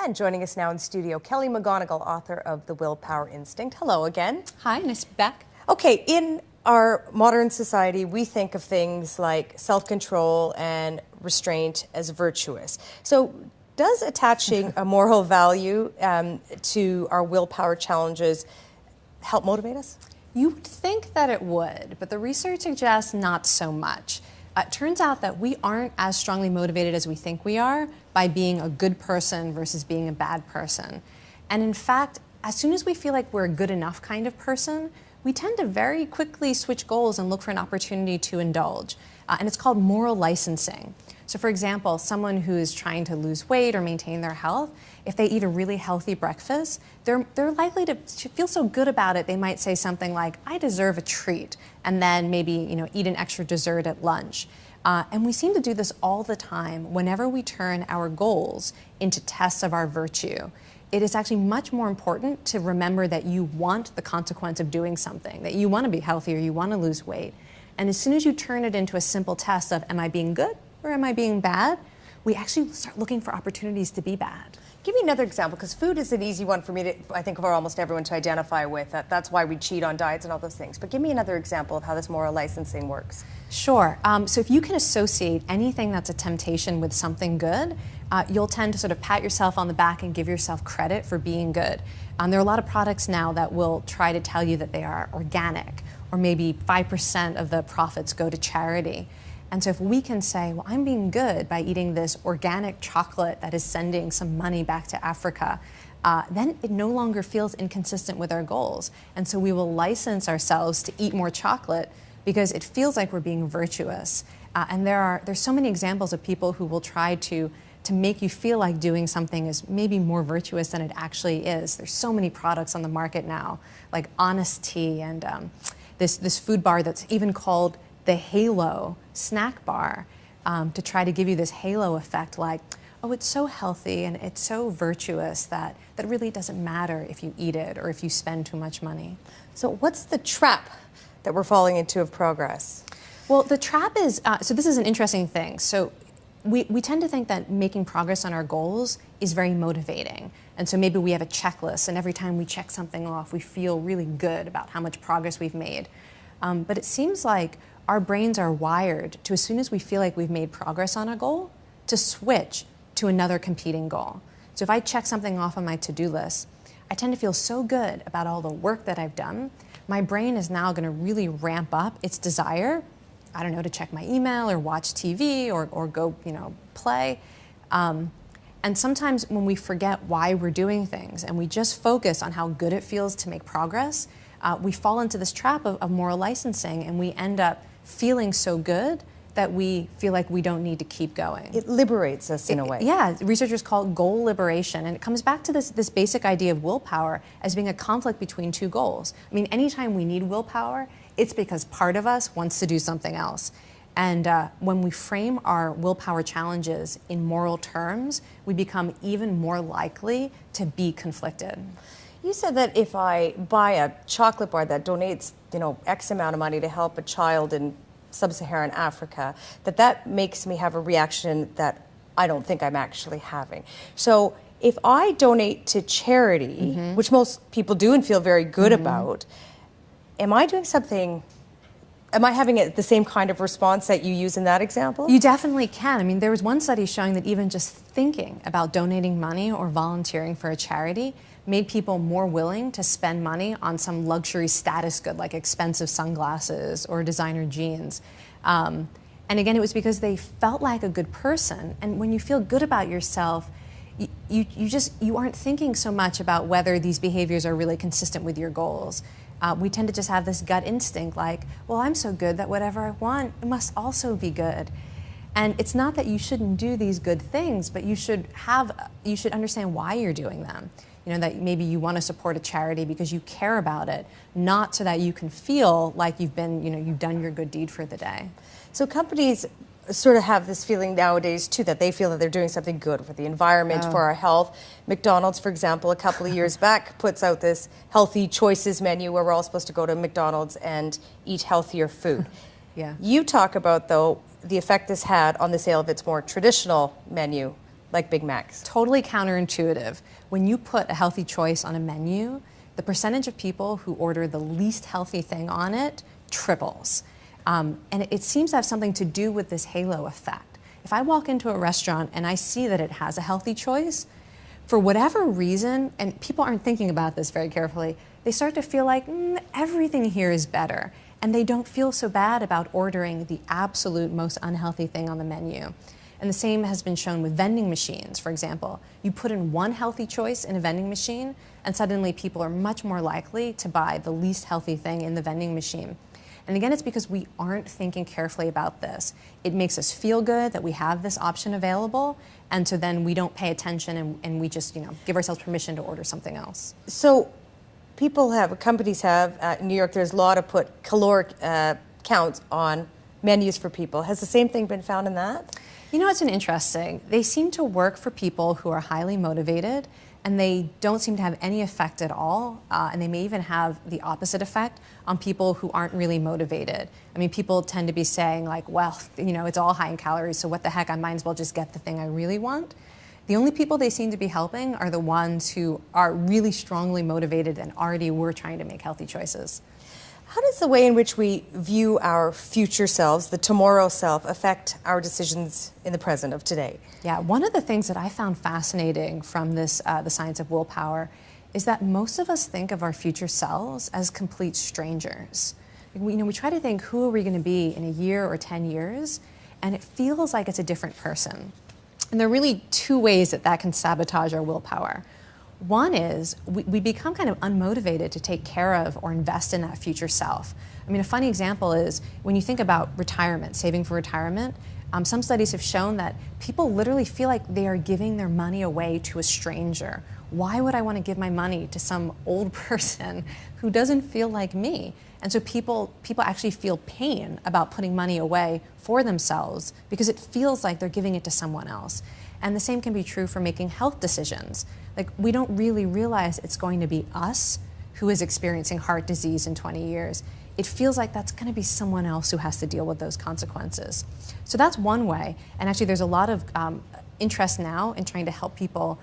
And joining us now in studio, Kelly McGonigal, author of The Willpower Instinct. Hello again. Hi, nice to be back. Okay, in our modern society, we think of things like self-control and restraint as virtuous. So does attaching a moral value to our willpower challenges help motivate us? You would think that it would, but the research suggests not so much. It turns out that we aren't as strongly motivated as we think we are by being a good person versus being a bad person. And in fact, as soon as we feel like we're a good enough kind of person, we tend to very quickly switch goals and look for an opportunity to indulge. And it's called moral licensing. So for example, someone who is trying to lose weight or maintain their health, if they eat a really healthy breakfast, they're likely to feel so good about it, they might say something like, I deserve a treat, and then maybe eat an extra dessert at lunch. And we seem to do this all the time whenever we turn our goals into tests of our virtue. It is actually much more important to remember that you want the consequence of doing something, that you want to be healthy or you want to lose weight. And as soon as you turn it into a simple test of, am I being good or am I being bad? We actually start looking for opportunities to be bad. Give me another example, because food is an easy one for me to, I think, for almost everyone to identify with. That's why we cheat on diets and all those things. But give me another example of how this moral licensing works. Sure. So if you can associate anything that's a temptation with something good, you'll tend to sort of pat yourself on the back and give yourself credit for being good. There are a lot of products now that will try to tell you that they are organic, or maybe 5% of the profits go to charity. And so if we can say, well, I'm being good by eating this organic chocolate that is sending some money back to Africa, then it no longer feels inconsistent with our goals. And so we will license ourselves to eat more chocolate because it feels like we're being virtuous. And there's so many examples of people who will try to make you feel like doing something is maybe more virtuous than it actually is. There's so many products on the market now, like Honest Tea and this food bar that's even called the Halo snack bar, to try to give you this halo effect like, oh, it's so healthy and it's so virtuous that it really doesn't matter if you eat it or if you spend too much money. So what's the trap that we're falling into of progress? Well, the trap is, so this is an interesting thing. So we tend to think that making progress on our goals is very motivating. And so maybe we have a checklist, and every time we check something off, we feel really good about how much progress we've made. But it seems like our brains are wired to, as soon as we feel like we've made progress on a goal, to switch to another competing goal. So if I check something off on my to-do list, I tend to feel so good about all the work that I've done. My brain is now going to really ramp up its desire, I don't know, to check my email or watch TV or go, play. And sometimes when we forget why we're doing things and we just focus on how good it feels to make progress, we fall into this trap of moral licensing, and we end up feeling so good that we feel like we don't need to keep going. It liberates us in a way. Yeah, researchers call it goal liberation, and it comes back to this basic idea of willpower as being a conflict between two goals. I mean, anytime we need willpower, it's because part of us wants to do something else. And when we frame our willpower challenges in moral terms, we become even more likely to be conflicted. You said that if I buy a chocolate bar that donates, X amount of money to help a child in sub-Saharan Africa, that makes me have a reaction that I don't think I'm actually having. So if I donate to charity, which most people do and feel very good about, am I doing something? Am I having the same kind of response that you use in that example? You definitely can. I mean, there was one study showing that even just thinking about donating money or volunteering for a charity made people more willing to spend money on some luxury status good like expensive sunglasses or designer jeans. And again, it was because they felt like a good person. And when you feel good about yourself, you aren't thinking so much about whether these behaviors are really consistent with your goals. We tend to just have this gut instinct like, well, I'm so good that whatever I want, it must also be good. And it's not that you shouldn't do these good things, but you should understand why you're doing them. That maybe you want to support a charity because you care about it, not so that you can feel like you've done your good deed for the day. So companies sort of have this feeling nowadays too, that they feel that they're doing something good for the environment, for our health. McDonald's, for example, a couple of years back puts out this healthy choices menu where we're all supposed to go to McDonald's and eat healthier food. Yeah. You talk about, though, the effect this had on the sale of its more traditional menu like Big Macs. Totally counterintuitive. When you put a healthy choice on a menu, the percentage of people who order the least healthy thing on it triples. And it seems to have something to do with this halo effect. If I walk into a restaurant and I see that it has a healthy choice, for whatever reason, and people aren't thinking about this very carefully, they start to feel like everything here is better. And they don't feel so bad about ordering the absolute most unhealthy thing on the menu. And the same has been shown with vending machines, for example. You put in one healthy choice in a vending machine, and suddenly people are much more likely to buy the least healthy thing in the vending machine. And again, it's because we aren't thinking carefully about this. It makes us feel good that we have this option available, and so then we don't pay attention and we just, give ourselves permission to order something else. So companies have, in New York, there's law to put caloric counts on menus for people. Has the same thing been found in that? It's interesting. They seem to work for people who are highly motivated, and they don't seem to have any effect at all, and they may even have the opposite effect on people who aren't really motivated. I mean, people tend to be saying like, well, it's all high in calories, so what the heck, I might as well just get the thing I really want. The only people they seem to be helping are the ones who are really strongly motivated and already were trying to make healthy choices. How does the way in which we view our future selves, the tomorrow self, affect our decisions in the present of today? Yeah, one of the things that I found fascinating from this, the science of willpower, is that most of us think of our future selves as complete strangers. We try to think, who are we going to be in a year or 10 years? And it feels like it's a different person. And there are really two ways that can sabotage our willpower. One is we become kind of unmotivated to take care of or invest in that future self. I mean, a funny example is when you think about retirement, saving for retirement, some studies have shown that people literally feel like they are giving their money away to a stranger. Why would I want to give my money to some old person who doesn't feel like me? And so people actually feel pain about putting money away for themselves because it feels like they're giving it to someone else. And the same can be true for making health decisions. Like, we don't really realize it's going to be us who is experiencing heart disease in 20 years. It feels like that's going to be someone else who has to deal with those consequences. So that's one way. And actually, there's a lot of interest now in trying to help people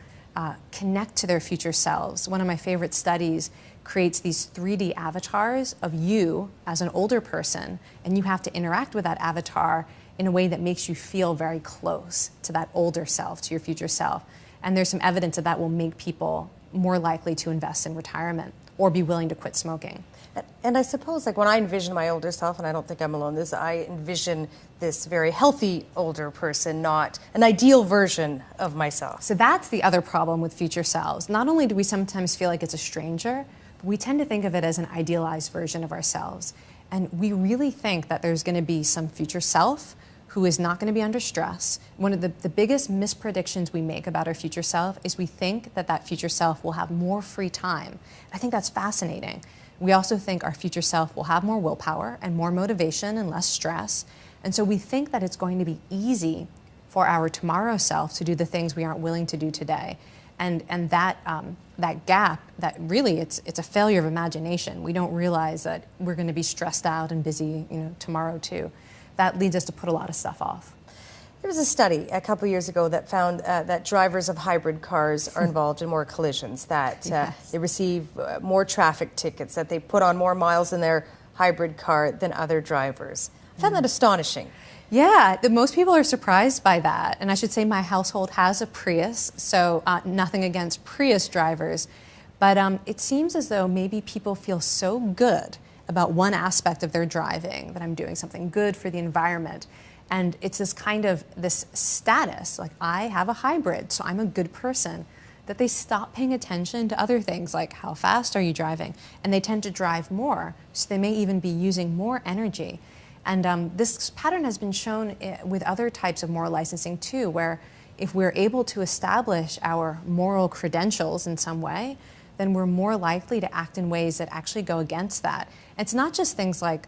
connect to their future selves. One of my favorite studies creates these 3D avatars of you as an older person, and you have to interact with that avatar in a way that makes you feel very close to that older self, to your future self. And there's some evidence that will make people more likely to invest in retirement or be willing to quit smoking. And I suppose, like, when I envision my older self, and I don't think I'm alone in this, I envision this very healthy older person, not an ideal version of myself. So that's the other problem with future selves. Not only do we sometimes feel like it's a stranger, but we tend to think of it as an idealized version of ourselves. And we really think that there's going to be some future self who is not going to be under stress. One of the biggest mispredictions we make about our future self is we think that that future self will have more free time. I think that's fascinating. We also think our future self will have more willpower and more motivation and less stress. And so we think that it's going to be easy for our tomorrow self to do the things we aren't willing to do today. And that gap, that really it's a failure of imagination. We don't realize that we're going to be stressed out and busy, tomorrow too. That leads us to put a lot of stuff off. There was a study a couple years ago that found that drivers of hybrid cars are involved in more collisions, that Yes. they receive more traffic tickets, that they put on more miles in their hybrid car than other drivers. I found that astonishing. Yeah, most people are surprised by that. And I should say my household has a Prius, so nothing against Prius drivers. But it seems as though maybe people feel so good about one aspect of their driving, that I'm doing something good for the environment. And it's this status, like, I have a hybrid, so I'm a good person, that they stop paying attention to other things, like how fast are you driving? And they tend to drive more, so they may even be using more energy. And this pattern has been shown with other types of moral licensing too, where if we're able to establish our moral credentials in some way, then we're more likely to act in ways that actually go against that. It's not just things like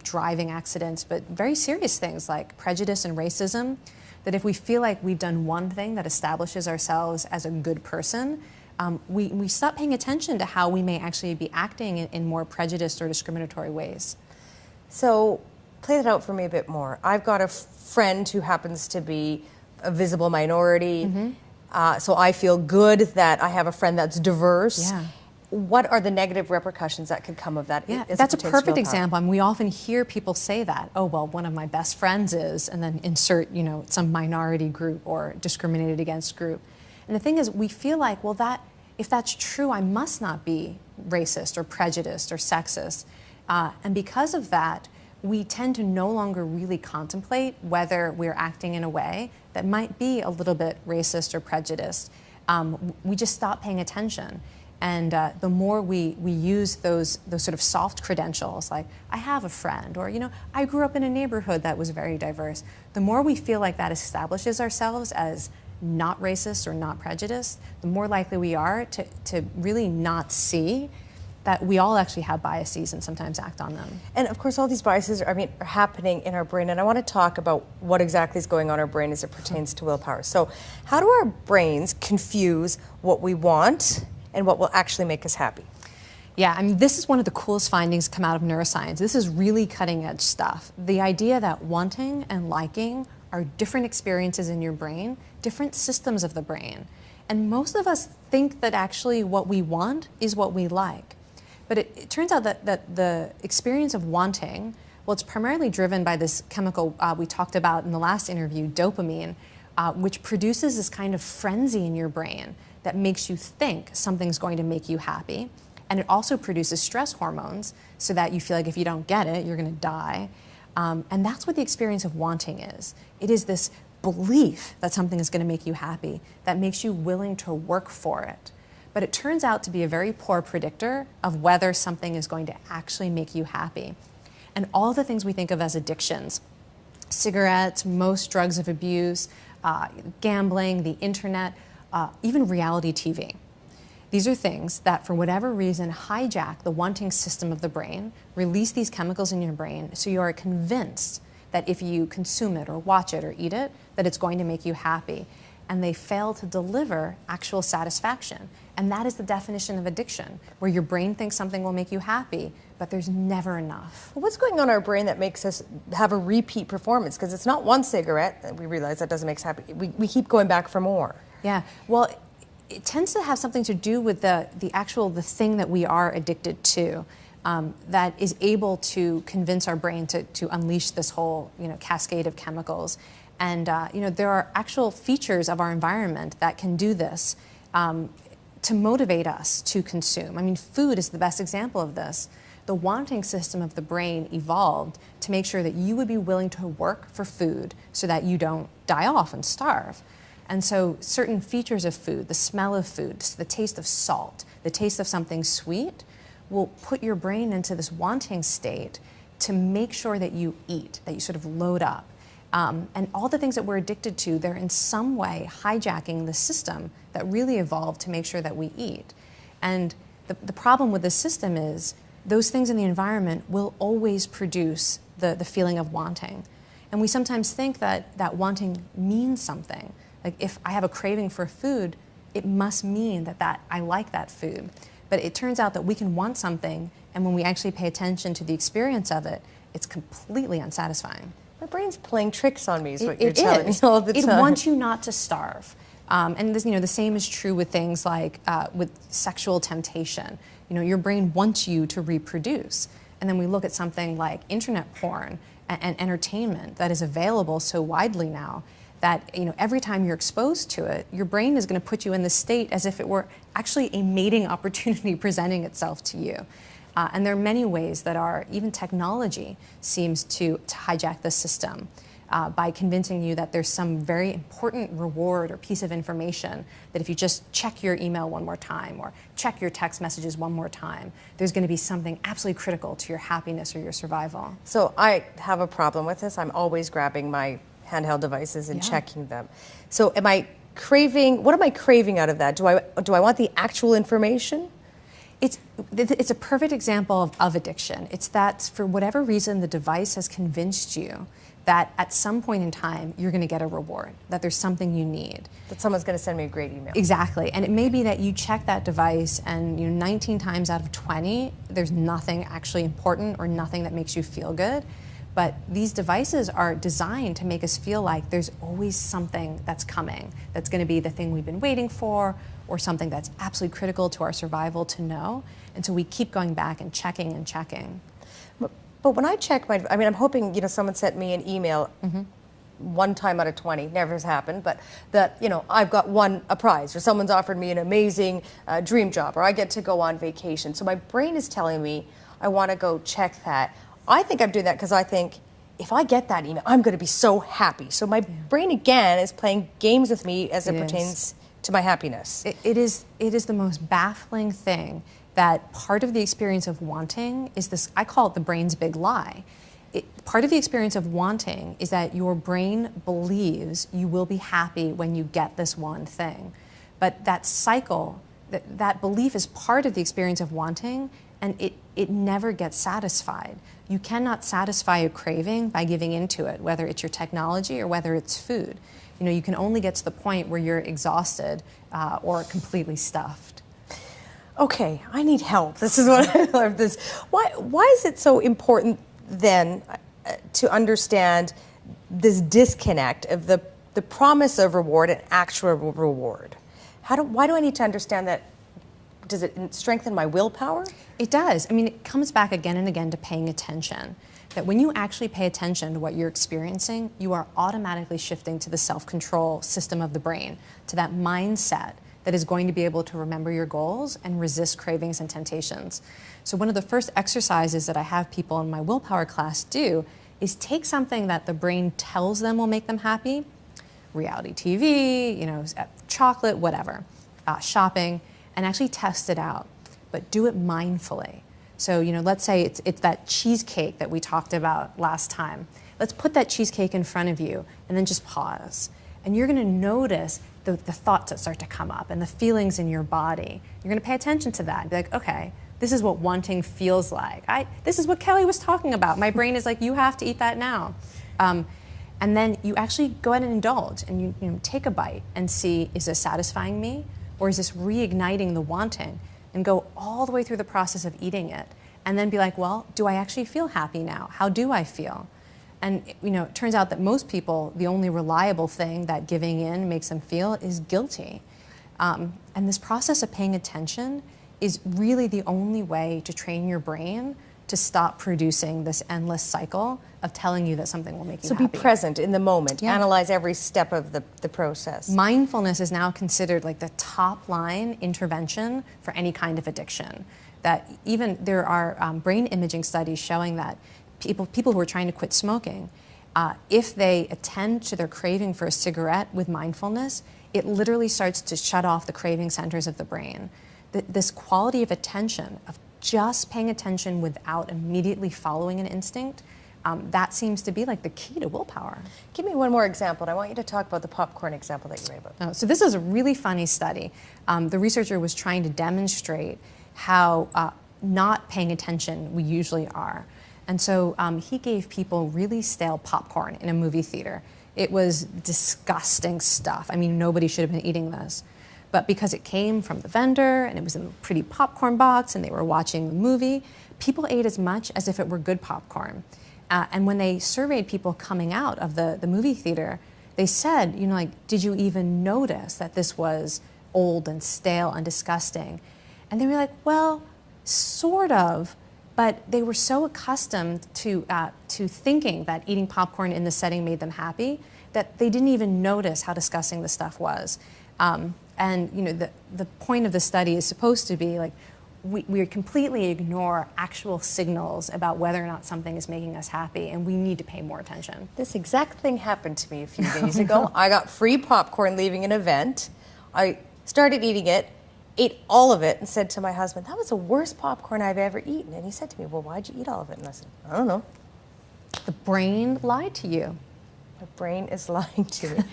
driving accidents, but very serious things like prejudice and racism, that if we feel like we've done one thing that establishes ourselves as a good person, we stop paying attention to how we may actually be acting in more prejudiced or discriminatory ways. So play that out for me a bit more. I've got a friend who happens to be a visible minority. So I feel good that I have a friend that's diverse. Yeah. What are the negative repercussions that could come of that? Yeah, as it that's a pertains to perfect willpower? example. I mean, we often hear people say that, oh, well, one of my best friends is, and then insert, you know, some minority group or discriminated against group. And the thing is, we feel like, well, if that's true, I must not be racist or prejudiced or sexist. And because of that, we tend to no longer really contemplate whether we're acting in a way that might be a little bit racist or prejudiced. We just stop paying attention. And the more we use those sort of soft credentials, like I have a friend, or, you know, I grew up in a neighborhood that was very diverse, the more we feel like that establishes ourselves as not racist or not prejudiced, the more likely we are to really not see that we all actually have biases and sometimes act on them. And of course, all these biases are happening in our brain. And I want to talk about what exactly is going on in our brain as it pertains to willpower. So how do our brains confuse what we want and what will actually make us happy? Yeah, I mean, this is one of the coolest findings come out of neuroscience. This is really cutting edge stuff. The idea that wanting and liking are different experiences in your brain, different systems of the brain. And most of us think that actually what we want is what we like. But it turns out that the experience of wanting, well, it's primarily driven by this chemical we talked about in the last interview, dopamine, which produces this kind of frenzy in your brain that makes you think something's going to make you happy. And it also produces stress hormones so that you feel like if you don't get it, you're going to die. And that's what the experience of wanting is. It is this belief that something is going to make you happy that makes you willing to work for it. But it turns out to be a very poor predictor of whether something is going to actually make you happy. And all the things we think of as addictions, cigarettes, most drugs of abuse, gambling, the internet, even reality TV. These are things that, for whatever reason, hijack the wanting system of the brain, release these chemicals in your brain, so you are convinced that if you consume it or watch it or eat it, that it's going to make you happy. And they fail to deliver actual satisfaction. And that is the definition of addiction, where your brain thinks something will make you happy, but there's never enough. Well, what's going on in our brain that makes us have a repeat performance? Because it's not one cigarette that we realize that doesn't make us happy. We keep going back for more. Yeah, well, it tends to have something to do with the thing that we are addicted to, that is able to convince our brain to unleash this whole, you know, cascade of chemicals. And you know, there are actual features of our environment that can do this to motivate us to consume. I mean, food is the best example of this. The wanting system of the brain evolved to make sure that you would be willing to work for food so that you don't die off and starve. And so certain features of food, the smell of food, the taste of salt, the taste of something sweet, will put your brain into this wanting state to make sure that you eat, that you sort of load up. And all the things that we're addicted to, they're in some way hijacking the system that really evolved to make sure that we eat. And the problem with this system is those things in the environment will always produce the feeling of wanting. And we sometimes think that wanting means something. Like if I have a craving for food, it must mean that I like that food. But it turns out that we can want something, and when we actually pay attention to the experience of it, it's completely unsatisfying. My brain's playing tricks on me is what you're telling me all the time. It wants you not to starve. And this, you know, the same is true with things like with sexual temptation. You know, your brain wants you to reproduce. And then we look at something like internet porn and entertainment that is available so widely now that, you know, every time you're exposed to it, your brain is going to put you in this state as if it were actually a mating opportunity presenting itself to you. And there are many ways that even technology seems to hijack the system by convincing you that there's some very important reward or piece of information that if you just check your email one more time or check your text messages one more time, there's going to be something absolutely critical to your happiness or your survival. So I have a problem with this. I'm always grabbing my handheld devices and checking them. So what am I craving out of that? Do I want the actual information? It's a perfect example of addiction. It's that for whatever reason the device has convinced you that at some point in time you're going to get a reward, that there's something you need. That someone's going to send me a great email. Exactly. And it may be that you check that device and 19 times out of 20 there's nothing actually important or nothing that makes you feel good. But these devices are designed to make us feel like there's always something that's coming, that's going to be the thing we've been waiting for, or something that's absolutely critical to our survival to know. And so we keep going back and checking and checking. But when I check I mean, I'm hoping, someone sent me an email one time out of 20, never has happened, but that, I've got a prize, or someone's offered me an amazing dream job, or I get to go on vacation. So my brain is telling me I want to go check that. I think I'm doing that because I think if I get that email, I'm going to be so happy. So my brain again is playing games with me as it pertains to my happiness. It is the most baffling thing, that part of the experience of wanting is this, I call it the brain's big lie. Part of the experience of wanting is that your brain believes you will be happy when you get this one thing. But that cycle, that belief is part of the experience of wanting, and it never gets satisfied. You cannot satisfy a craving by giving into it, whether it's your technology or whether it's food. You can only get to the point where you're exhausted or completely stuffed. Okay, I need help. This is what I love. Why is it so important then to understand this disconnect of the promise of reward and actual reward? Why do I need to understand that? Does it strengthen my willpower? It does. I mean, it comes back again and again to paying attention. That when you actually pay attention to what you're experiencing, you are automatically shifting to the self-control system of the brain, to that mindset that is going to be able to remember your goals and resist cravings and temptations. So one of the first exercises that I have people in my willpower class do is take something that the brain tells them will make them happy, reality TV, chocolate, whatever, shopping, and actually test it out, but do it mindfully. So, let's say it's that cheesecake that we talked about last time. Let's put that cheesecake in front of you and then just pause. And you're gonna notice the thoughts that start to come up and the feelings in your body. You're gonna pay attention to that and be like, okay, this is what wanting feels like. This is what Kelly was talking about. My brain is like, you have to eat that now. And then you actually go ahead and indulge, and you take a bite and see, is this satisfying me? Or is this reigniting the wanting? And go all the way through the process of eating it. And then be like, well, do I actually feel happy now? How do I feel? And it turns out that most people, the only reliable thing that giving in makes them feel is guilty. And this process of paying attention is really the only way to train your brain to stop producing this endless cycle of telling you that something will make you happy. So be present in the moment. Yeah. Analyze every step of the process. Mindfulness is now considered like the top line intervention for any kind of addiction. That even there are brain imaging studies showing that people who are trying to quit smoking, if they attend to their craving for a cigarette with mindfulness, it literally starts to shut off the craving centers of the brain. This quality of attention, of just paying attention without immediately following an instinct, that seems to be like the key to willpower. Give me one more example, and I want you to talk about the popcorn example that you made about. So this is a really funny study. The researcher was trying to demonstrate how not paying attention we usually are. And so he gave people really stale popcorn in a movie theater. It was disgusting stuff. I mean, nobody should have been eating this. But because it came from the vendor and it was in a pretty popcorn box and they were watching the movie, people ate as much as if it were good popcorn. And when they surveyed people coming out of the movie theater, they said, did you even notice that this was old and stale and disgusting? And they were like, well, sort of. But they were so accustomed to thinking that eating popcorn in the setting made them happy that they didn't even notice how disgusting the stuff was. The point of the study is supposed to be like, we completely ignore actual signals about whether or not something is making us happy, and we need to pay more attention. This exact thing happened to me a few days ago. I got free popcorn leaving an event. I started eating it, ate all of it, and said to my husband, that was the worst popcorn I've ever eaten. And he said to me, well, why'd you eat all of it? And I said, I don't know. The brain lied to you. The brain is lying to me.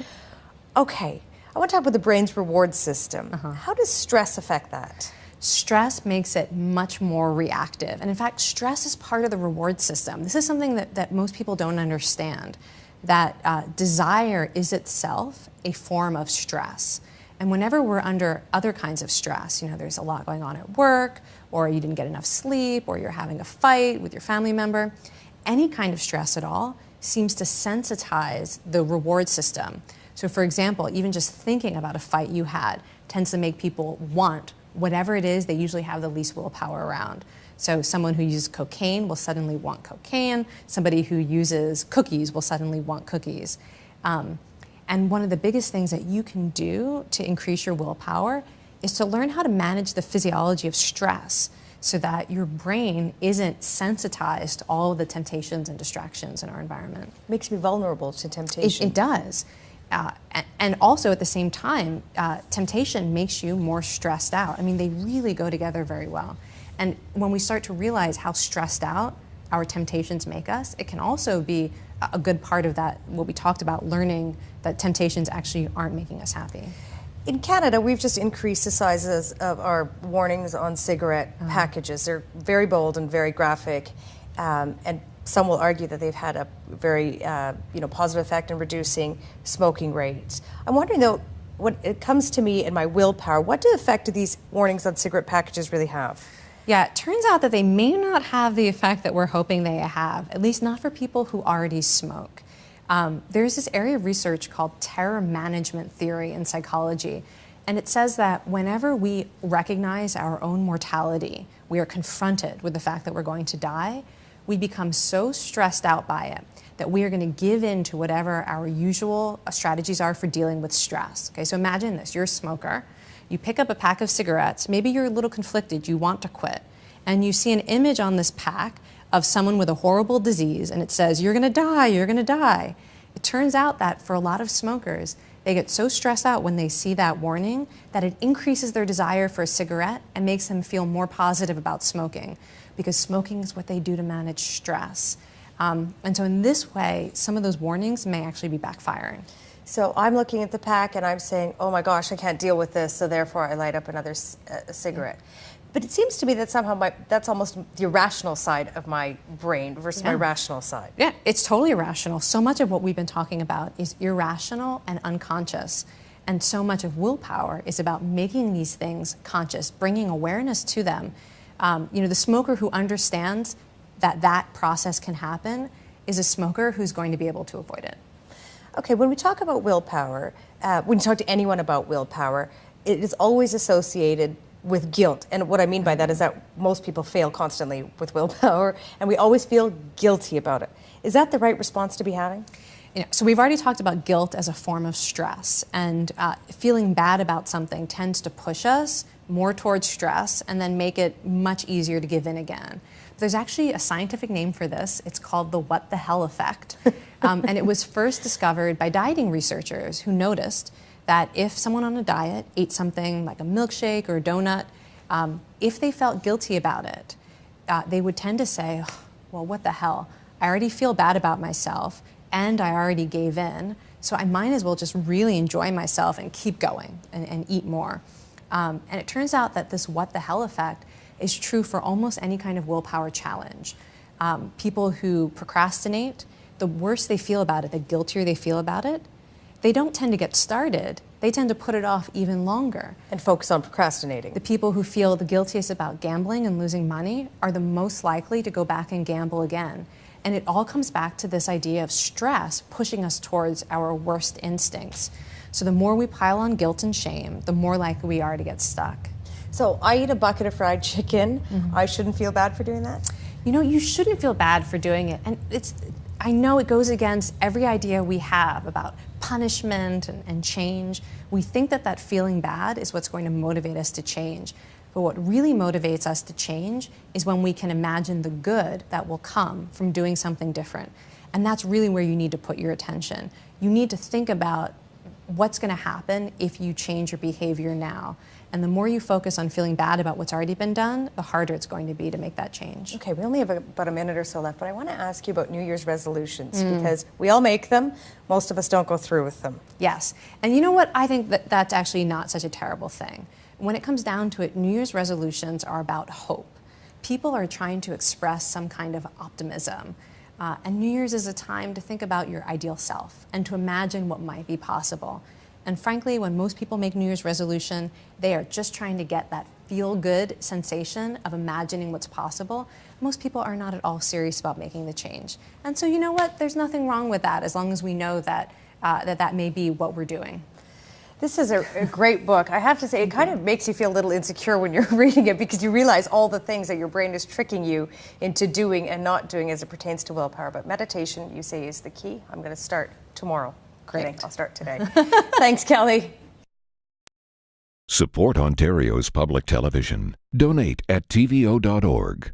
Okay, I want to talk about the brain's reward system. How does stress affect that? Stress makes it much more reactive. And in fact, stress is part of the reward system. This is something that most people don't understand, that desire is itself a form of stress. And whenever we're under other kinds of stress, there's a lot going on at work, or you didn't get enough sleep, or you're having a fight with your family member, any kind of stress at all seems to sensitize the reward system. So for example, even just thinking about a fight you had tends to make people want whatever it is they usually have the least willpower around. So someone who uses cocaine will suddenly want cocaine. Somebody who uses cookies will suddenly want cookies. And one of the biggest things that you can do to increase your willpower is to learn how to manage the physiology of stress so that your brain isn't sensitized to all of the temptations and distractions in our environment. Makes me vulnerable to temptation. It does. And also at the same time, temptation makes you more stressed out. I mean, they really go together very well. And when we start to realize how stressed out our temptations make us, it can also be a good part of that, what we talked about, learning that temptations actually aren't making us happy. In Canada, we've just increased the sizes of our warnings on cigarette packages. They're very bold and very graphic, and some will argue that they've had a very positive effect in reducing smoking rates. I'm wondering, though, when it comes to me and my willpower, what effect do these warnings on cigarette packages really have? Yeah, it turns out that they may not have the effect that we're hoping they have, at least not for people who already smoke. There's this area of research called terror management theory in psychology, and it says that whenever we recognize our own mortality, we are confronted with the fact that we're going to die, we become so stressed out by it that we are going to give in to whatever our usual strategies are for dealing with stress. Okay, so imagine this, you're a smoker. You pick up a pack of cigarettes, maybe you're a little conflicted, you want to quit, and you see an image on this pack of someone with a horrible disease, and it says, you're gonna die, you're gonna die. It turns out that for a lot of smokers, they get so stressed out when they see that warning that it increases their desire for a cigarette and makes them feel more positive about smoking, because smoking is what they do to manage stress. And so in this way, some of those warnings may actually be backfiring. So I'm looking at the pack and I'm saying, oh my gosh, I can't deal with this, so therefore I light up another cigarette. But it seems to me that somehow that's almost the irrational side of my brain versus my rational side. Yeah, it's totally irrational. So much of what we've been talking about is irrational and unconscious. And so much of willpower is about making these things conscious, bringing awareness to them. The smoker who understands that that process can happen is a smoker who's going to be able to avoid it. Okay, when we talk about willpower, when you talk to anyone about willpower, it is always associated with guilt. And what I mean by that is that most people fail constantly with willpower, and we always feel guilty about it. Is that the right response to be having? So we've already talked about guilt as a form of stress, and feeling bad about something tends to push us more towards stress and then make it much easier to give in again. There's actually a scientific name for this. It's called the what the hell effect. And it was first discovered by dieting researchers who noticed that if someone on a diet ate something like a milkshake or a donut, if they felt guilty about it, they would tend to say, oh, well, what the hell? I already feel bad about myself and I already gave in, so I might as well just really enjoy myself and keep going and eat more. And it turns out that this what the hell effect is true for almost any kind of willpower challenge. People who procrastinate, the worse they feel about it, the guiltier they feel about it, they don't tend to get started. They tend to put it off even longer. And focus on procrastinating. The people who feel the guiltiest about gambling and losing money are the most likely to go back and gamble again. And it all comes back to this idea of stress pushing us towards our worst instincts. So the more we pile on guilt and shame, the more likely we are to get stuck. So I eat a bucket of fried chicken. I shouldn't feel bad for doing that? You shouldn't feel bad for doing it. And I know it goes against every idea we have about punishment and change. We think that feeling bad is what's going to motivate us to change. But what really motivates us to change is when we can imagine the good that will come from doing something different. And that's really where you need to put your attention. You need to think about what's going to happen if you change your behavior now. And the more you focus on feeling bad about what's already been done, the harder it's going to be to make that change. Okay, we only have about a minute or so left, but I want to ask you about New Year's resolutions, because we all make them. Most of us don't go through with them. Yes. And you know what? I think that's actually not such a terrible thing. When it comes down to it, New Year's resolutions are about hope. People are trying to express some kind of optimism. And New Year's is a time to think about your ideal self and to imagine what might be possible. And frankly, when most people make New Year's resolution, they are just trying to get that feel-good sensation of imagining what's possible, most people are not at all serious about making the change. And so you know what? There's nothing wrong with that as long as we know that that may be what we're doing. This is a great book. I have to say, it kind of makes you feel a little insecure when you're reading it because you realize all the things that your brain is tricking you into doing and not doing as it pertains to willpower. But meditation, you say, is the key. I'm going to start tomorrow. Great. I'll start today. Thanks, Kelly. Support Ontario's public television. Donate at tvo.org.